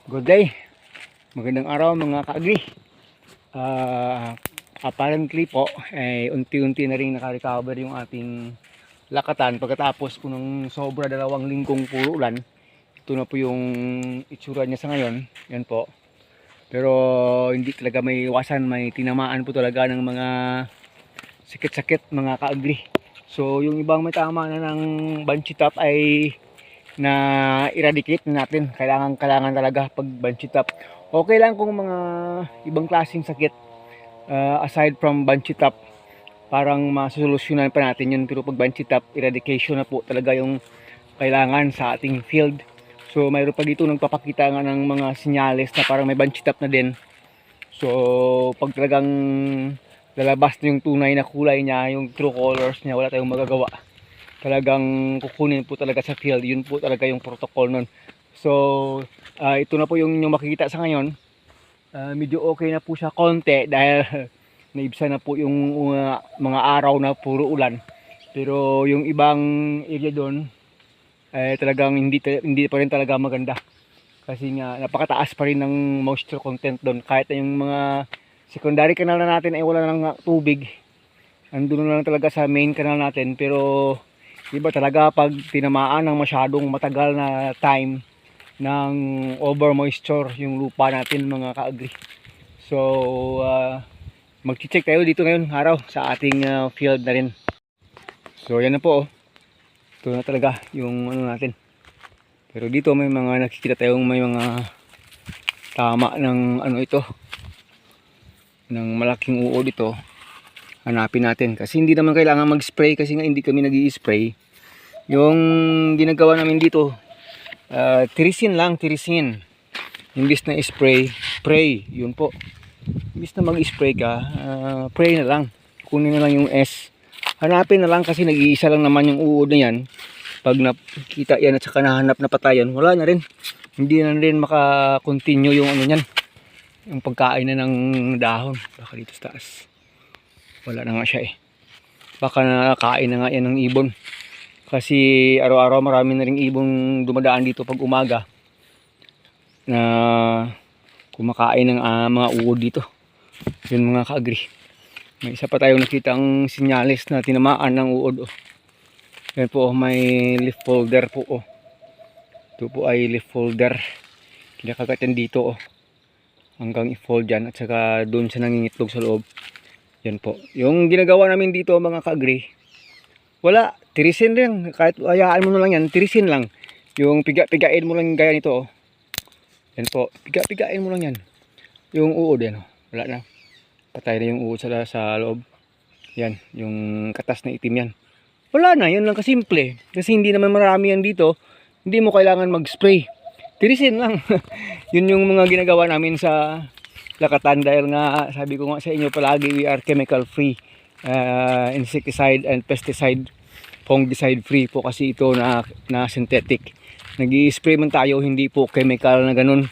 Good day, magandang araw mga ka-agri. Apparently po ay unti-unti na rin naka-recover yung ating lakatan pagkatapos po ng sobra 2 linggong puro ulan. Ito na po yung itsura niya sa ngayon, yan po. Pero hindi talaga may iwasan, may tinamaan po talaga ng mga sakit-sakit mga ka-agri. So yung ibang may tama na ng bunchy top ay na eradicate natin. Kailangan talaga pag bunchy top. Okay lang kung mga ibang klaseng sakit aside from bunchy top, parang masosolusyonan pa natin yun. Pero pag bunchy top, eradication na po talaga yung kailangan sa ating field. So mayroon pa dito nagpapakita nga ng mga senyales na parang may bunchy top na din. So pag talagang lalabas na yung tunay na kulay niya, yung true colors niya, wala tayong magagawa. Talagang kukunin po talaga sa field. Yun po talaga yung protocol nun. So ito na po yung makikita sa ngayon. Medyo okay na po siya konti dahil naibsa na po yung mga araw na puro ulan. Pero yung ibang area doon talagang hindi pa rin talaga maganda. Kasi nga napakataas pa rin ng moisture content doon. Kahit na yung mga secondary canal na natin ay wala nang tubig, andun na lang talaga sa main canal natin. Pero iba talaga pag tinamaan ng masyadong matagal na time ng over moisture yung lupa natin mga ka-agri. So mag-check tayo dito ngayon araw sa ating field na rin. So yan na po, ito na talaga yung ano natin. Pero dito may mga nakikita tayong may mga tama ng ano ito, ng malaking uod ito. Hanapin natin kasi hindi naman kailangan mag-spray kasi nga hindi kami nag-i-spray. Yung ginagawa namin dito tirisin lang, tirisin. Imbis na spray, pray. Yun po, imbis na mag-spray ka, pray na lang. Kunin na lang yung S, hanapin na lang kasi nag-iisa lang naman yung uod na yan. Pag nakita yan at saka nahanap na patayan, wala na rin, hindi na rin maka-continue yung ano yan, yung pagkain na ng dahon. Baka dito sa taas wala na nga siya baka nakain na nga yan ng ibon. Kasi araw-araw marami na ring ibong dumadaan dito pag umaga na kumakain ng mga uod dito. Yun mga ka-agri. May isa pa tayong nakitang sinyales na tinamaan ng uod. Yan po, may leaf folder po. Ito po ay leaf folder. Kinakagat yan dito. Hanggang i-fold yan at saka doon siya nangingitlog sa loob. Yan po. Yung ginagawa namin dito mga ka-agri, wala, tirisin lang. Kahit hayaan mo na lang yan, tirisin lang. Yung piga-pigain mo lang gaya nito. Yan po, piga-pigain mo lang yan. Yung uod yan, wala na. Patay na yung uod sa loob. Yan, yung katas na itim yan. Wala na, yun lang kasimple. Kasi hindi naman marami yan dito. Hindi mo kailangan mag-spray. Tirisin lang. Yun yung mga ginagawa namin sa lakatan. Dahil nga, sabi ko nga sa inyo palagi, we are chemical free. Insecticide and pesticide, fungicide free po kasi ito na synthetic. Nag-i-spray man tayo, hindi po chemical na ganun,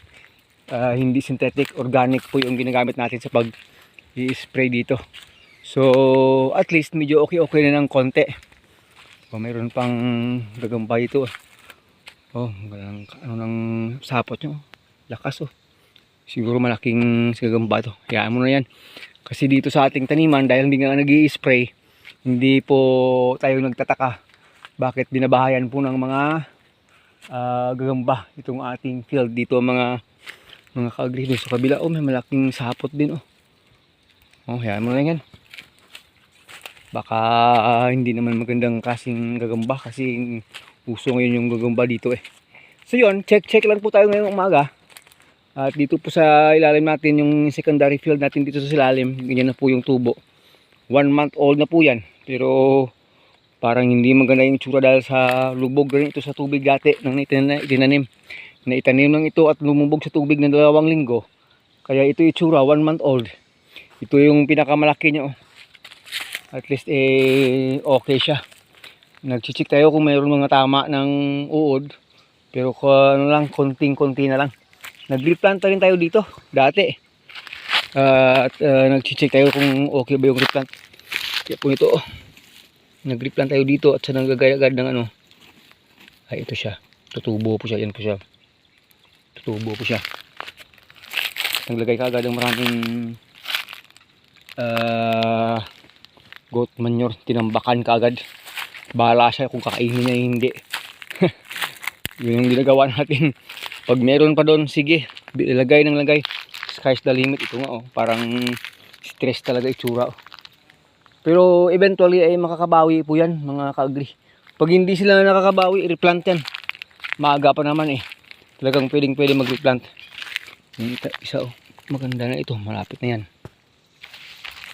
hindi synthetic, organic po yung ginagamit natin sa pag-i-spray dito. So at least medyo okay na ng konti. Mayroon pang gagambay ito. Ano ng sapot nyo, lakas siguro malaking gagamba to. Hayaan mo na yan. Kasi dito sa ating taniman, dahil hindi nga nag-i-spray, hindi po tayo nagtataka bakit binabahayan po ng mga gagamba itong ating field dito mga ka-agri. Sa kabila may malaking sapot din hayaan mo na yan. Baka hindi naman magandang kasing gagamba kasi uso ngayon yung gagamba dito So yun, check lang po tayo ngayong umaga. At dito po sa ilalim natin yung secondary field natin dito sa ilalim, ganyan na po yung tubo. 1 month old na po yan. Pero parang hindi maganda yung itsura dahil sa lubog rin ito sa tubig dati nang itinanim. Naitanim lang ito at lumubog sa tubig ng 2 linggo. Kaya ito itsura 1 month old. Ito yung pinakamalaki niya At least okay siya. Nag-check tayo kung mayroon mga tama ng uod. Pero ano lang, konting-konti na lang. Nag-replanta rin tayo dito dati. At nag-check tayo kung okay ba yung replant. Kaya po ito nag-replant tayo dito at sa nanggagayagad ng ano. Ay ito siya. Tutubo po siya. Yan po siya. Tutubo po siya. naglagay kaagad ng maraming goat manure, tinambakan kaagad. Bahala siya kung kakainin niya hindi. Yun yung ginagawa natin. Pag meron pa doon, sige, lagay ng lagay. Sky's the limit. Ito nga, oh, parang stress talaga itsura. Pero eventually ay makakabawi po yan, mga ka-agri. Pag hindi sila nakakabawi, i-replant yan. Maaga pa naman eh. Talagang pwede mag-replant. Isa, oh, maganda na ito, malapit na yan.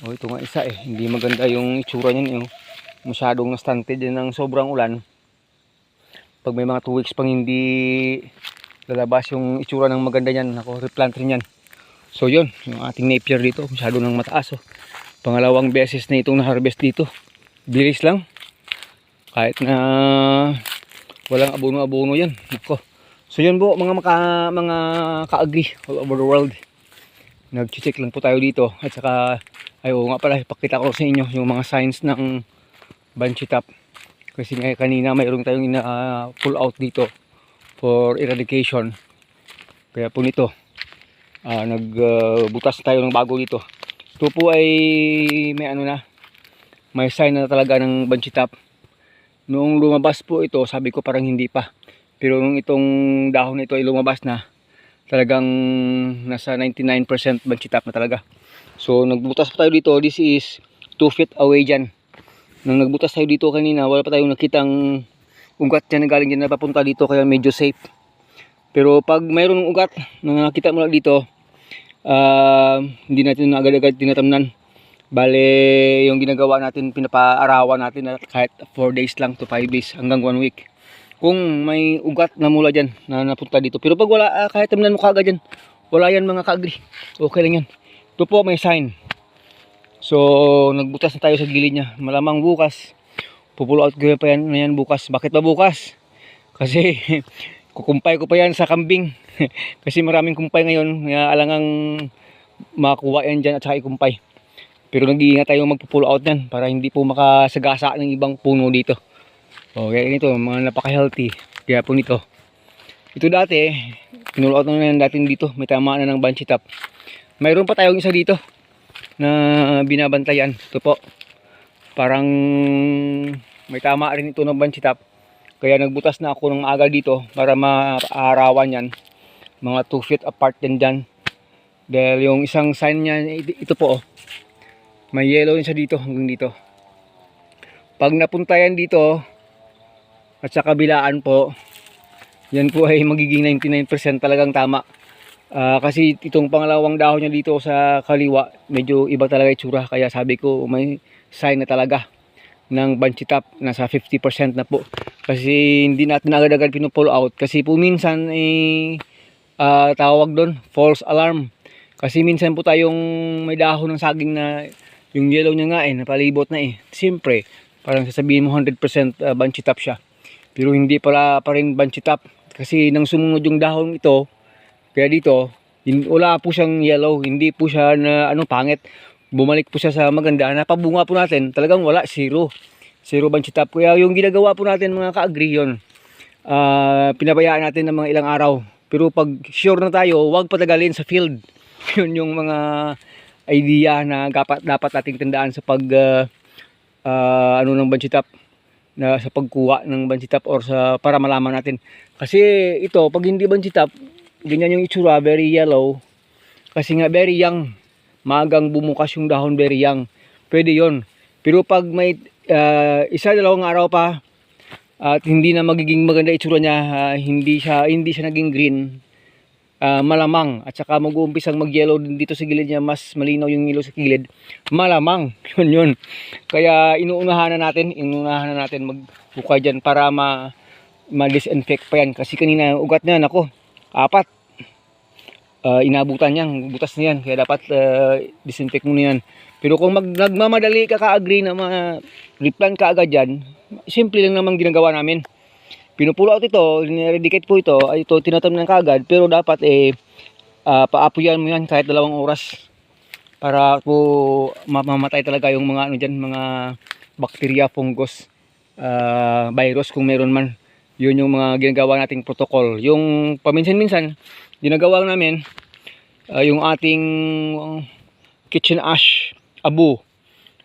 Oh, ito nga isa eh, hindi maganda yung itsura niyan eh. Masyadong na-stunted din ng sobrang ulan. Pag may mga 2 weeks pang hindi lalabas yung itsura ng maganda niyan, ako replant rin yan. So yun, yung ating napier dito, masyado nang mataas. Oh. Pangalawang beses na itong na-harvest dito. Bilis lang. Kahit na walang abono-abono yan. Nako. So yun po mga ka-agri all over the world. Nag-check lang po tayo dito. At saka, ayaw nga pala, ipakita ko sa inyo yung mga signs ng banshee top. Kasi nga kanina mayroon tayong pull out dito for eradication. Kaya po nito, nagbutas tayo ng bago dito. Ito po ay may may sign na talaga ng banshee top. Noong lumabas po ito, sabi ko parang hindi pa. Pero nung itong dahon na ito ay lumabas na, talagang nasa 99% banshee top na talaga. So nagbutas pa tayo dito. This is 2 feet away dyan. Nung nagbutas tayo dito kanina, wala pa tayong nakitang ugat dyan na galing dyan na papunta dito, kaya medyo safe. Pero pag mayroong ugat na nakita mo lang dito, hindi natin agad-agad tinatamnan. Bale, yung ginagawa natin, pinapaarawan natin na kahit 4 days lang to 5 days hanggang 1 week. Kung may ugat na mula dyan na napunta dito. Pero pag wala, kahit tamnan mo kagad dyan, wala yan mga ka-agri. Okay lang yan. Ito po may sign. So, nagbutas na tayo sa gilid niya. Malamang bukas, pupull out ko pa yan, na yan bukas. Bakit ba bukas? Kasi kukumpay ko pa yan sa kambing. Kasi maraming kumpay ngayon. Alangang makuha yan dyan at saka ikumpay. Pero nag-iingat tayo magpupull out yan para hindi po makasagasa ng ibang puno dito. Okay, ito, mga napaka-healthy. Kaya po nito. Ito dati, pinull out na yan dati dito. May tama na ng banshee top. Mayroon pa tayong isa dito na binabantayan. Ito po. Parang may tama rin ito ng banshee top. Kaya nagbutas na ako ng maaga dito para maarawan yan. Mga 2 feet apart din dyan. Dahil yung isang sign niya, ito po. May yellow din siya dito hanggang dito. Pag napunta yan dito, at sa kabilaan po, yan po ay magiging 99% talagang tama. Kasi itong pangalawang dahon niya dito sa kaliwa, medyo iba talaga itsura. Kaya sabi ko may sign na talaga ng banshee top. Nasa 50% na po. Kasi hindi natin agad-agad pinupull out. Kasi po minsan tawag doon, false alarm. Kasi minsan po tayong may dahon ng saging na yung yellow niya nga napalibot na Siyempre, parang sasabihin mo 100% banshee top siya. Pero hindi pala pa rin banshee top. Kasi nang sumunod yung dahon ito, kaya dito, wala po siyang yellow. Hindi po siya na pangit. Bumalik po siya sa maganda. Napabunga po natin, talagang wala, zero. Zero banshee top. Kaya yung ginagawa po natin mga ka-agri yun, pinabayaan natin ng mga ilang araw. Pero pag sure na tayo, huwag patagalin sa field. Yun yung mga idea na dapat nating tandaan sa pag ng banshee top, na sa pagkuha ng banshee top or para malaman natin. Kasi ito, pag hindi banshee top, ganyan yung itsura, very yellow. Kasi nga very young, magang bumukas yung dahon, very young. Pwede yon. Pero pag may 1-2 araw pa at hindi na magiging maganda itsura niya, hindi siya naging green, malamang, at saka mag-uumpisang mag-yellow din dito sa gilid niya, mas malinaw yung yellow sa gilid, malamang yun. Kaya inuunahan na natin magbukay dyan para ma-disinfect pa yan. Kasi kanina ugat niya, nako, 4 inabutan niyan, butas na yan. Kaya dapat disinfect muna yan. Pero kung nagmamadali ka ka-agree na replant ka agad dyan, simple lang namang ginagawa namin. Pinupull out ito, niredicate po ito, ay ito tinatamnan kaagad, pero dapat paapuyan mo yan kahit 2 oras para po mamamatay talaga yung mga dyan, mga bacteria, fungus, virus kung meron man. Yun yung mga ginagawa nating protocol. Yung paminsan-minsan ginagawa namin, yung ating kitchen ash, abo.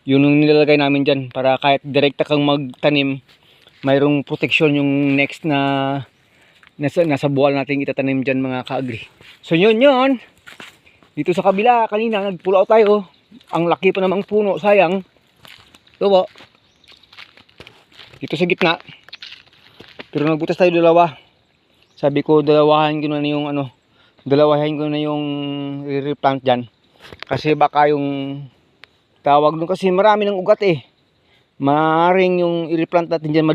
Yun yung nilalagay namin dyan para kahit direkta kang magtanim, mayroong proteksyon yung next na nasa buwal natin itatanim dyan mga ka-agri. So yun. Dito sa kabila, kanina nag-pull out tayo. Ang laki pa namang puno, sayang. Ito po. Dito sa gitna. Pero nagbutas tayo dalawa. Sabi ko dalawahin ko na yung replant dyan. Kasi baka yung tawag doon kasi marami ng ugat eh. Maaaring yung i-replant natin dyan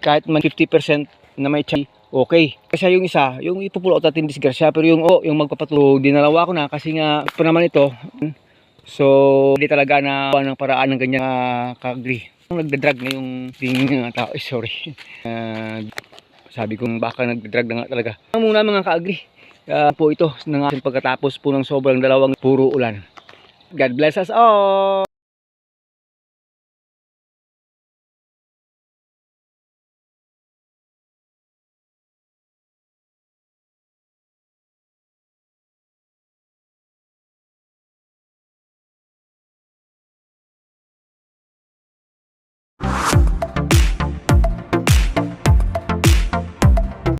kahit man 50% na may chance, okay. Kasi yung isa, yung ipupulo natin disgrasya, pero yung magpapatuloy, dinalawa ko na kasi nga pa naman ito. So, hindi talaga na ng paraan ng ganyan ka-agri. Nagdadrag na yung tingin ng tao, sorry. Sabi kong baka nagdadrag na nga talaga. Muna mga ka-agri. Po ito, pagkatapos po ng sobrang dalawang puro ulan. God bless us all!